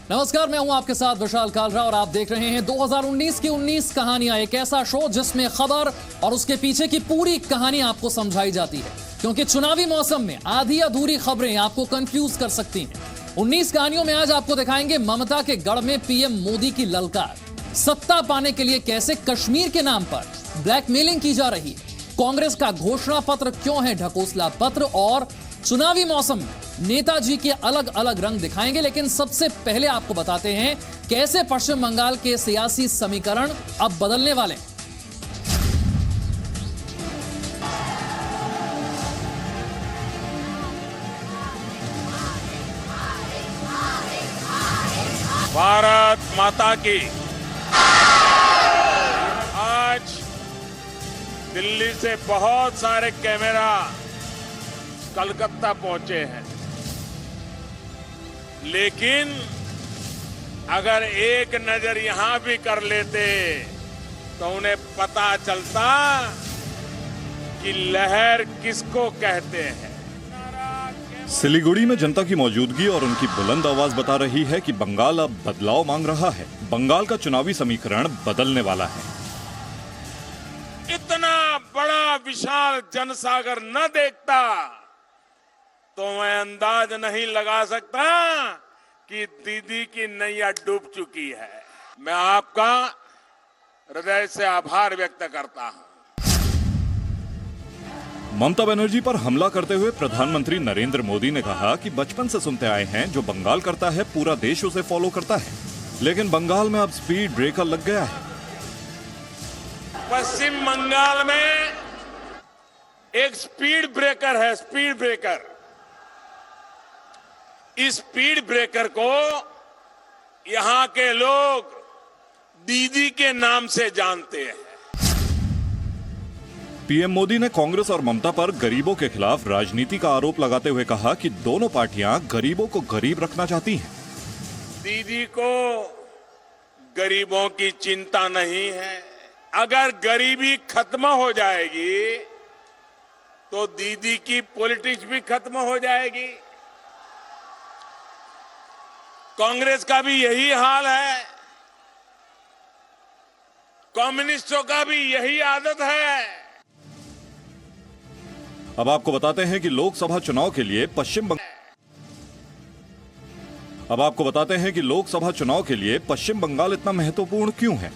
नमस्कार, मैं हूं आपके साथ विशाल कालरा और आप देख रहे हैं 2019 की 19 कहानियां, एक ऐसा शो जिसमें खबर और उसके पीछे की पूरी कहानी आपको समझाई जाती है, क्योंकि चुनावी मौसम में आधी अधूरी खबरें आपको कंफ्यूज कर सकती हैं। 19 कहानियों में आज आपको दिखाएंगे ममता के गढ़ में पीएम मोदी की ललकार, सत्ता पाने के लिए कैसे कश्मीर के नाम पर ब्लैकमेलिंग की जा रही है, कांग्रेस का घोषणा पत्र क्यों है ढकोसला पत्र, और चुनावी मौसम में नेताजी के अलग अलग रंग दिखाएंगे। लेकिन सबसे पहले आपको बताते हैं कैसे पश्चिम बंगाल के सियासी समीकरण अब बदलने वाले हैं। भारत माता की। आज दिल्ली से बहुत सारे कैमरा कलकत्ता पहुंचे हैं, लेकिन अगर एक नजर यहां भी कर लेते तो उन्हें पता चलता कि लहर किसको कहते हैं। सिलीगुड़ी में जनता की मौजूदगी और उनकी बुलंद आवाज बता रही है कि बंगाल अब बदलाव मांग रहा है। बंगाल का चुनावी समीकरण बदलने वाला है। इतना बड़ा विशाल जनसागर न देखता तो मैं अंदाज नहीं लगा सकता कि दीदी की नैया डूब चुकी है। मैं आपका हृदय से आभार व्यक्त करता हूं। ममता बनर्जी पर हमला करते हुए प्रधानमंत्री नरेंद्र मोदी ने कहा कि बचपन से सुनते आए हैं, जो बंगाल करता है पूरा देश उसे फॉलो करता है, लेकिन बंगाल में अब स्पीड ब्रेकर लग गया है। पश्चिम बंगाल में एक स्पीड ब्रेकर है, स्पीड ब्रेकर। इस स्पीड ब्रेकर को यहां के लोग दीदी के नाम से जानते हैं। पीएम मोदी ने कांग्रेस और ममता पर गरीबों के खिलाफ राजनीति का आरोप लगाते हुए कहा कि दोनों पार्टियां गरीबों को गरीब रखना चाहती हैं। दीदी को गरीबों की चिंता नहीं है। अगर गरीबी खत्म हो जाएगी तो दीदी की पॉलिटिक्स भी खत्म हो जाएगी। कांग्रेस का भी यही हाल है, कम्युनिस्टों का भी यही आदत है। अब आपको बताते हैं कि लोकसभा चुनाव के लिए पश्चिम बंगाल इतना महत्वपूर्ण क्यों है।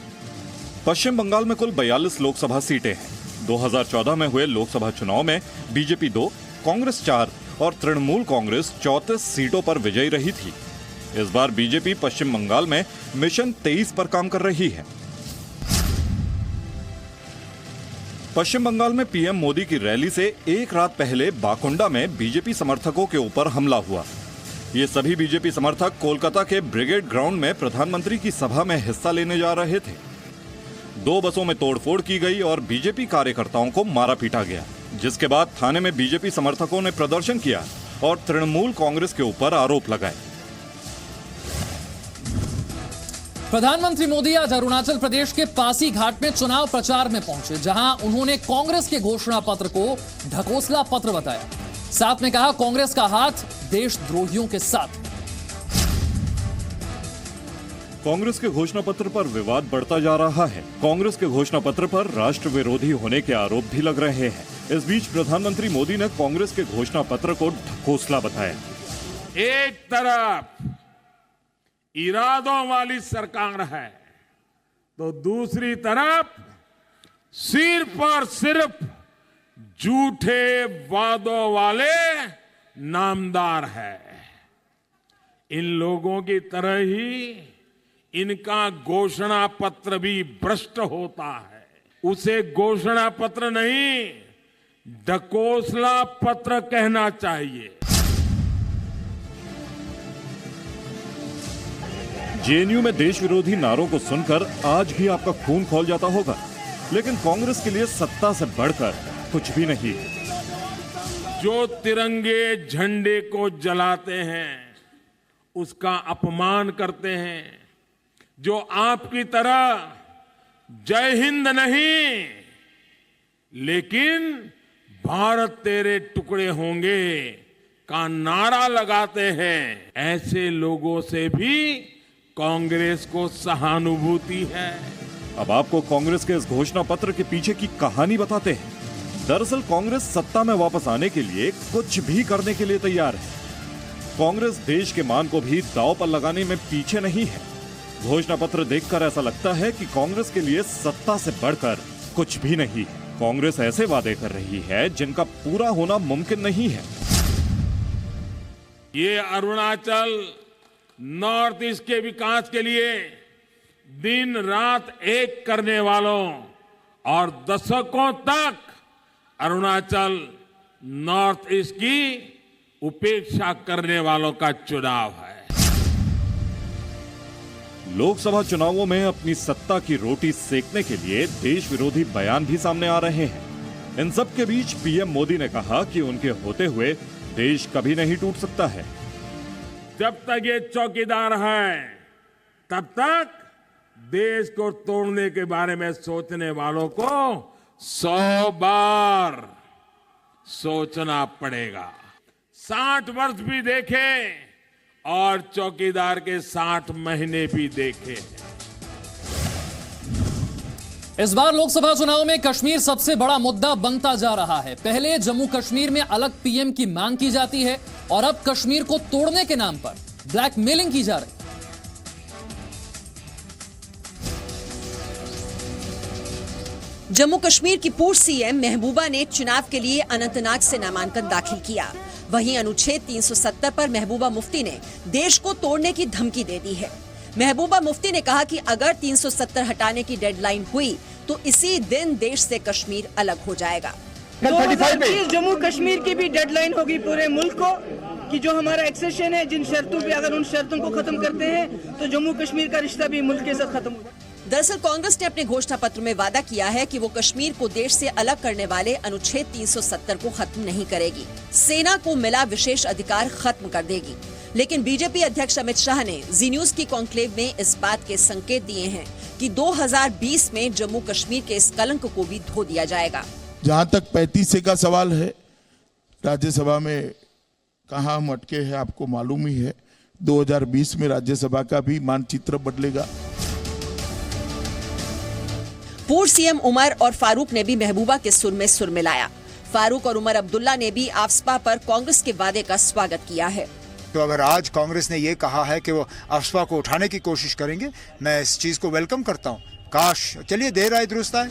पश्चिम बंगाल में कुल 42 लोकसभा सीटें हैं। 2014 में हुए लोकसभा चुनाव में बीजेपी 2, कांग्रेस 4 और तृणमूल कांग्रेस 34 सीटों पर विजयी रही थी। इस बार बीजेपी पश्चिम बंगाल में मिशन 23 पर काम कर रही है। पश्चिम बंगाल में पीएम मोदी की रैली से एक रात पहले बाकुंडा में बीजेपी समर्थकों के ऊपर हमला हुआ। ये सभी बीजेपी समर्थक कोलकाता के ब्रिगेड ग्राउंड में प्रधानमंत्री की सभा में हिस्सा लेने जा रहे थे। 2 बसों में तोड़फोड़ की गई और बीजेपी कार्यकर्ताओं को मारा पीटा गया, जिसके बाद थाने में बीजेपी समर्थकों ने प्रदर्शन किया और तृणमूल कांग्रेस के ऊपर आरोप लगाए। प्रधानमंत्री मोदी आज अरुणाचल प्रदेश के पासी घाट में चुनाव प्रचार में पहुंचे, जहां उन्होंने कांग्रेस के घोषणा पत्र को ढकोसला पत्र बताया। साथ में कहा, कांग्रेस का हाथ देशद्रोहियों के साथ। कांग्रेस के घोषणा पत्र पर विवाद बढ़ता जा रहा है। कांग्रेस के घोषणा पत्र पर राष्ट्र विरोधी होने के आरोप भी लग रहे हैं। इस बीच प्रधानमंत्री मोदी ने कांग्रेस के घोषणा पत्र को ढकोसला बताया। एक तरफ इरादों वाली सरकार है तो दूसरी तरफ सिर्फ और सिर्फ झूठे वादों वाले नामदार है। इन लोगों की तरह ही इनका घोषणा पत्र भी भ्रष्ट होता है। उसे घोषणा पत्र नहीं, ढकोसला पत्र कहना चाहिए। जेएनयू में देश विरोधी नारों को सुनकर आज भी आपका खून खौल जाता होगा, लेकिन कांग्रेस के लिए सत्ता से बढ़कर कुछ भी नहीं। जो तिरंगे झंडे को जलाते हैं उसका अपमान करते हैं, जो आपकी तरह जय हिंद नहीं लेकिन भारत तेरे टुकड़े होंगे का नारा लगाते हैं, ऐसे लोगों से भी कांग्रेस को सहानुभूति है। अब आपको कांग्रेस के इस घोषणा पत्र के पीछे की कहानी बताते हैं। दरअसल कांग्रेस सत्ता में वापस आने के लिए कुछ भी करने के लिए तैयार है। कांग्रेस देश के मान को भी दांव पर लगाने में पीछे नहीं है। घोषणा पत्र देखकर ऐसा लगता है कि कांग्रेस के लिए सत्ता से बढ़कर कुछ भी नहीं है। कांग्रेस ऐसे वादे कर रही है जिनका पूरा होना मुमकिन नहीं है। ये अरुणाचल नॉर्थ ईस्ट के विकास के लिए दिन रात एक करने वालों और दशकों तक अरुणाचल नॉर्थ ईस्ट की उपेक्षा करने वालों का चुनाव है। लोकसभा चुनावों में अपनी सत्ता की रोटी सेकने के लिए देश विरोधी बयान भी सामने आ रहे हैं। इन सब के बीच पीएम मोदी ने कहा कि उनके होते हुए देश कभी नहीं टूट सकता है। जब तक ये चौकीदार हैं, तब तक देश को तोड़ने के बारे में सोचने वालों को 100 बार सोचना पड़ेगा। 60 वर्ष भी देखे और चौकीदार के 60 महीने भी देखे। इस बार लोकसभा चुनाव में कश्मीर सबसे बड़ा मुद्दा बनता जा रहा है। पहले जम्मू कश्मीर में अलग पीएम की मांग की जाती है और अब कश्मीर को तोड़ने के नाम पर ब्लैकमेलिंग की जा रही है। जम्मू कश्मीर की पूर्व सीएम महबूबा ने चुनाव के लिए अनंतनाग से नामांकन दाखिल किया। वहीं अनुच्छेद 370 पर महबूबा मुफ्ती ने देश को तोड़ने की धमकी दे दी है। महबूबा मुफ्ती ने कहा कि अगर 370 हटाने की डेडलाइन हुई तो इसी दिन देश से कश्मीर अलग हो जाएगा। 2030 जम्मू कश्मीर की भी डेडलाइन होगी पूरे मुल्क को कि जो हमारा एक्सेशन है, जिन शर्तों पे अगर उन शर्तों को खत्म करते हैं तो जम्मू कश्मीर का रिश्ता भी मुल्क के साथ खत्म होगा। दरअसल कांग्रेस ने अपने घोषणा पत्र में वादा किया है कि वो कश्मीर को देश से अलग करने वाले अनुच्छेद 370 को खत्म नहीं करेगी। सेना को मिला विशेष अधिकार खत्म कर देगी। लेकिन बीजेपी अध्यक्ष अमित शाह ने जी न्यूज की कॉन्क्लेव में इस बात के संकेत दिए हैं कि 2020 में जम्मू कश्मीर के इस कलंक को भी धो दिया जाएगा। जहां तक 35 का सवाल है, राज्यसभा में कहां हम अटके हैं आपको मालूम ही है। 2020 में राज्यसभा का भी मानचित्र बदलेगा। पूर्व सीएम उमर और फारूक ने भी महबूबा के सुर में सुर मिलाया। फारूक और उमर अब्दुल्ला ने भी आफ्सपा पर कांग्रेस के वादे का स्वागत किया है। तो अगर आज कांग्रेस ने ये कहा है कि वो आफ्सपा को उठाने की कोशिश करेंगे, मैं इस चीज को वेलकम करता हूं। काश, चलिए देर आए दुरुस्त आए।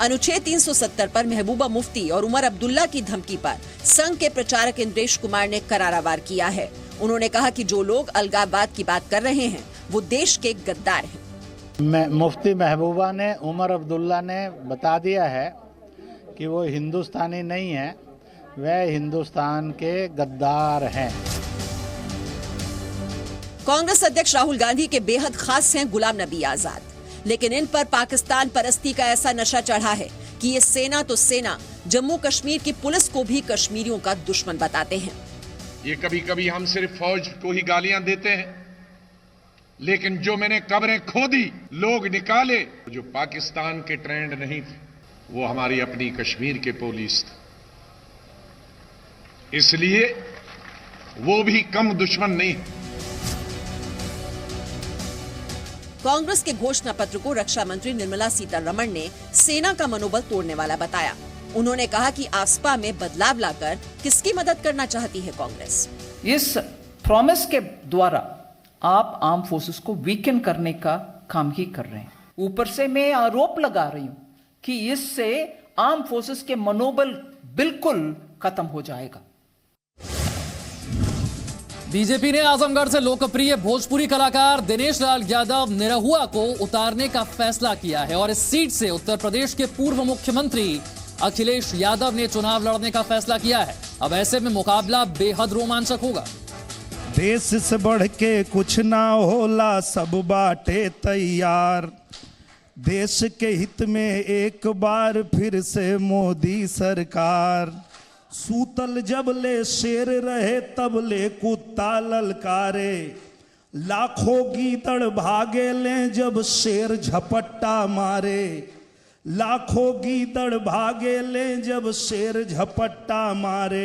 अनुच्छेद 370 पर महबूबा मुफ्ती और उमर अब्दुल्ला की धमकी पर संघ के प्रचारक इंद्रेश कुमार ने करारा वार किया है। उन्होंने कहा कि जो लोग अलगाववाद की बात कर रहे हैं वो देश के गद्दार हैं। मुफ्ती महबूबा ने, उमर अब्दुल्ला ने बता दिया है कि वो हिंदुस्तानी नहीं है, वह हिंदुस्तान के गद्दार हैं। कांग्रेस अध्यक्ष राहुल गांधी के बेहद खास हैं गुलाम नबी आजाद, लेकिन इन पर पाकिस्तान परस्ती का ऐसा नशा चढ़ा है कि ये सेना तो सेना जम्मू कश्मीर की पुलिस को भी कश्मीरियों का दुश्मन बताते हैं। ये कभी कभी हम सिर्फ फौज को ही गालियां देते हैं, लेकिन जो मैंने कब्रें खोदी, लोग निकाले, जो पाकिस्तान के ट्रेंड नहीं थे, वो हमारी अपनी कश्मीर के पुलिस थे। इसलिए वो भी कम दुश्मन नहीं। कांग्रेस के घोषणा पत्र को रक्षा मंत्री निर्मला सीतारमण ने सेना का मनोबल तोड़ने वाला बताया। उन्होंने कहा कि आफ्सपा में बदलाव लाकर किसकी मदद करना चाहती है कांग्रेस। इस प्रॉमिस के द्वारा आप आर्म फोर्सेस को वीकन करने का काम ही कर रहे हैं। ऊपर से मैं आरोप लगा रही हूं कि इससे आर्म फोर्सेस के मनोबल बिल्कुल खत्म हो जाएगा। बीजेपी ने आजमगढ़ से लोकप्रिय भोजपुरी कलाकार दिनेश लाल यादव निरहुआ को उतारने का फैसला किया है और इस सीट से उत्तर प्रदेश के पूर्व मुख्यमंत्री अखिलेश यादव ने चुनाव लड़ने का फैसला किया है। अब ऐसे में मुकाबला बेहद रोमांचक होगा। देश से बढ़ के कुछ ना होला, सब बाटे तैयार। देश के हित में एक बार फिर से मोदी सरकार। सूतल जब ले शेर रहे तब ले कुत्ता ललकारे। लाखों गीदड़ भागे ले जब शेर झपट्टा मारे। लाखों गीदड़ भागे ले जब शेर झपट्टा मारे।